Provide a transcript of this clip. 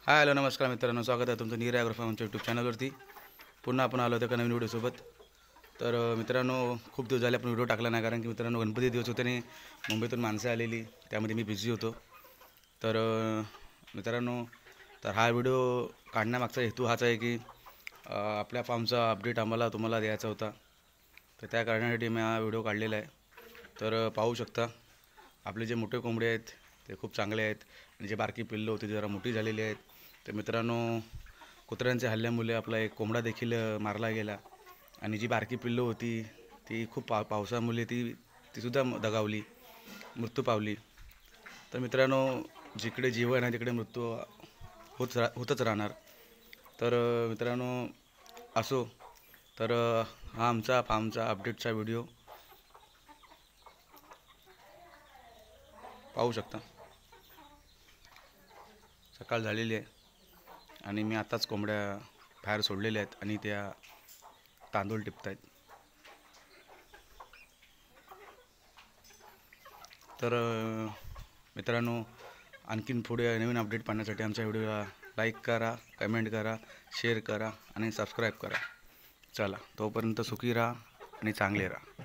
Hi hello नमस्कार मित्रांनो, स्वागत आहे तुमचं नीर ॲग्रो आमच्या यूट्यूब चॅनलवरती. पुन्हा आपण आलो होतो एका नवीन व्हिडिओसोबत. तर मित्रांनो, खूप दिवस झाले आपण व्हिडिओ टाकला नाही, कारण की मित्रांनो गणपती दिवस होते आणि मुंबईतून माणसं आलेली, त्यामध्ये मी बिझी होतो. तर मित्रांनो, तर हा व्हिडिओ काढण्यामागचा हेतू हाच आहे की आपल्या फार्मचा अपडेट आम्हाला तुम्हाला द्यायचा होता. तर त्या कारणासाठी मी हा व्हिडिओ काढलेला आहे. तर पाहू शकता आपले जे मोठे कोंबडे आहेत ते खूप चांगले आहेत, आणि जे बारकी पिल्लं होती जरा मोठी झालेली आहेत. तर मित्रांनो, कुत्र्यांच्या हल्ल्यामुळे आपला एक कोंबडा देखील मारला गेला, आणि जी बारकी पिल्लं होती ती खूप पावसामुळे तीसुद्धा दगावली, मृत्यू पावली. तर मित्रांनो, जिकडे जीवन आहे तिकडे मृत्यू होतच राहणार. तर मित्रांनो, असो, तर हा आमचा फार्मचा अपडेटचा व्हिडिओ पाहू शकता. सकाळ झालेली आहे आणि मी आताच कोंबड्या बाहेर सोडलेल्या आहेत आणि त्या तांदूळ टिपत आहेत. तर मित्रांनो, आणखीन पुढे नवीन अपडेट पाहण्यासाठी आमच्या व्हिडिओला लाईक करा, कमेंट करा, शेअर करा आणि सबस्क्राईब करा. चला, तोपर्यंत सुखी राहा आणि चांगले राहा.